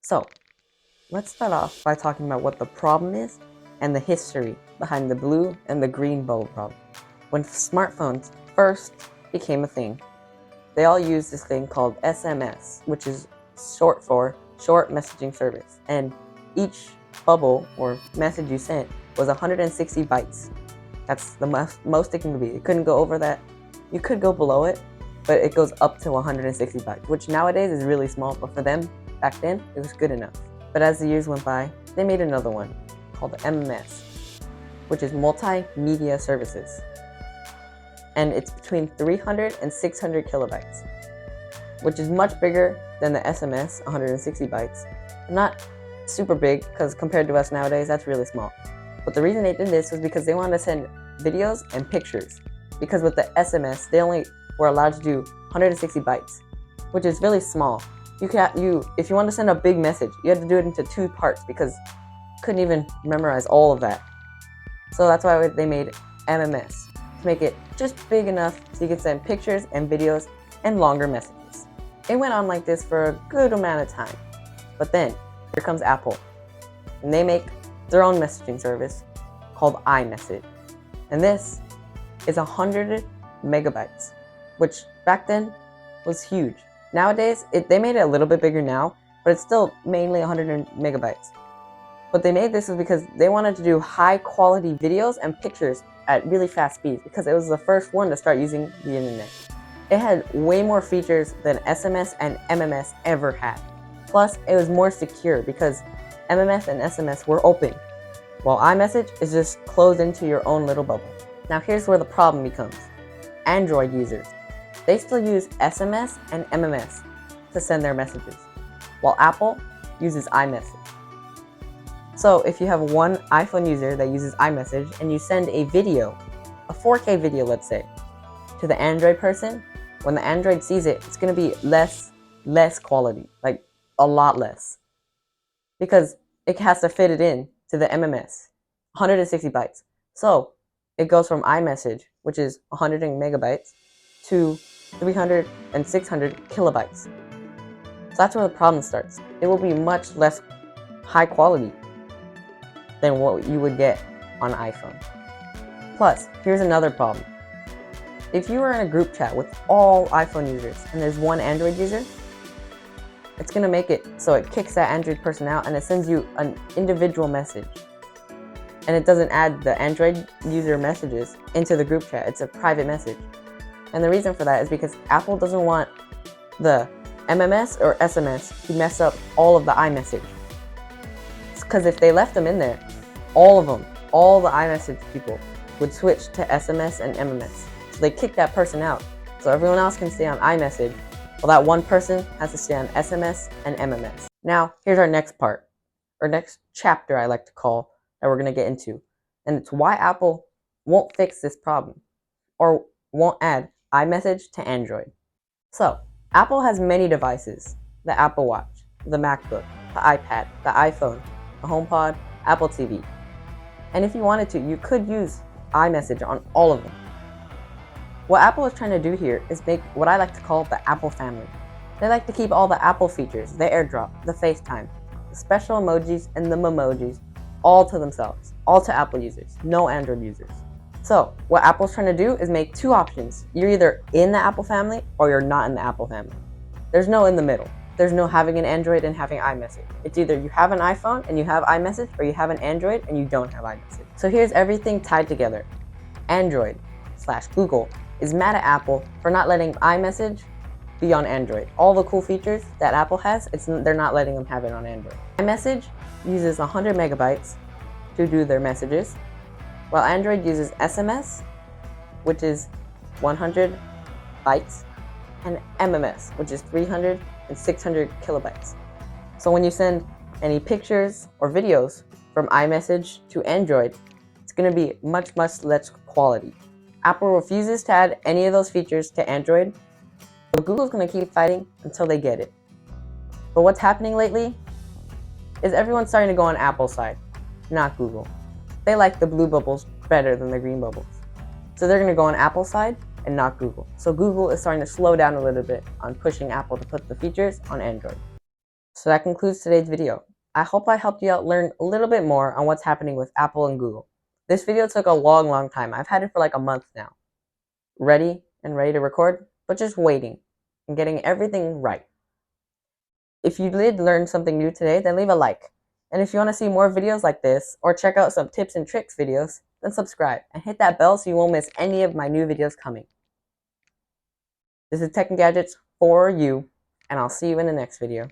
So, let's start off by talking about what the problem is and the history behind the blue and the green bubble problem. When smartphones first became a thing, they all used this thing called SMS, which is short for Short Messaging Service. And each bubble or message you sent was 160 bytes. That's the most it can be. It couldn't go over that. You could go below it, but it goes up to 160 bytes, which nowadays is really small, but for them, back then, it was good enough. But as the years went by, they made another one called the MMS, which is Multimedia Services. And it's between 300 and 600 kilobytes, which is much bigger than the SMS, 160 bytes. Not super big, because compared to us nowadays, that's really small. But the reason they did this was because they wanted to send videos and pictures. Because with the SMS, they only were allowed to do 160 bytes, which is really small. If you want to send a big message, you had to do it into 2 parts because you couldn't even memorize all of that. So that's why they made MMS, to make it just big enough so you could send pictures and videos and longer messages. It went on like this for a good amount of time. But then, here comes Apple, and they make their own messaging service called iMessage. And this is 100 megabytes, which back then was huge. Nowadays, they made it a little bit bigger now, but it's still mainly 100 megabytes. But they made this because they wanted to do high quality videos and pictures at really fast speeds because it was the first one to start using the internet. It had way more features than SMS and MMS ever had. Plus, it was more secure because MMS and SMS were open, while iMessage is just closed into your own little bubble. Now here's where the problem becomes. Android users, they still use SMS and MMS to send their messages, while Apple uses iMessage. So if you have one iPhone user that uses iMessage and you send a video, a 4K video let's say, to the Android person, when the Android sees it, it's going to be less quality, like a lot less. Because it has to fit it in to the MMS, 160 bytes. So it goes from iMessage, which is 100 megabytes, to 300 and 600 kilobytes. So that's where the problem starts. It will be much less high quality than what you would get on iPhone. Plus, here's another problem. If you are in a group chat with all iPhone users and there's one Android user, it's going to make it so it kicks that Android person out and it sends you an individual message. And it doesn't add the Android user messages into the group chat. It's a private message. And the reason for that is because Apple doesn't want the MMS or SMS to mess up all of the iMessage. Because if they left them in there, all the iMessage people would switch to SMS and MMS. So they kick that person out. So everyone else can stay on iMessage, while that one person has to stay on SMS and MMS. Now, here's our next part, or next chapter I like to call, that we're going to get into. And it's why Apple won't fix this problem, or won't add iMessage to Android. So, Apple has many devices: the Apple Watch, the MacBook, the iPad, the iPhone, the HomePod, Apple TV. And if you wanted to, you could use iMessage on all of them. What Apple is trying to do here is make what I like to call the Apple family. They like to keep all the Apple features, the AirDrop, the FaceTime, the special emojis, and the memojis all to themselves, all to Apple users, no Android users. So, what Apple's trying to do is make 2 options. You're either in the Apple family or you're not in the Apple family. There's no in the middle. There's no having an Android and having iMessage. It's either you have an iPhone and you have iMessage, or you have an Android and you don't have iMessage. So here's everything tied together. Android/Google is mad at Apple for not letting iMessage be on Android. All the cool features that Apple has, they're not letting them have it on Android. iMessage uses 100 megabytes to do their messages, while Android uses SMS, which is 100 bytes, and MMS, which is 300 and 600 kilobytes. So when you send any pictures or videos from iMessage to Android, it's going to be much less quality. Apple refuses to add any of those features to Android, but Google's going to keep fighting until they get it. But what's happening lately is everyone's starting to go on Apple's side, not Google. They like the blue bubbles better than the green bubbles. So they're going to go on Apple's side and not Google. So Google is starting to slow down a little bit on pushing Apple to put the features on Android. So that concludes today's video. I hope I helped you out learn a little bit more on what's happening with Apple and Google. This video took a long time. I've had it for like a month now. Ready to record, but just waiting and getting everything right. If you did learn something new today, then leave a like. And if you want to see more videos like this, or check out some tips and tricks videos, then subscribe and hit that bell so you won't miss any of my new videos coming. This is Tech and Gadgets for you, and I'll see you in the next video.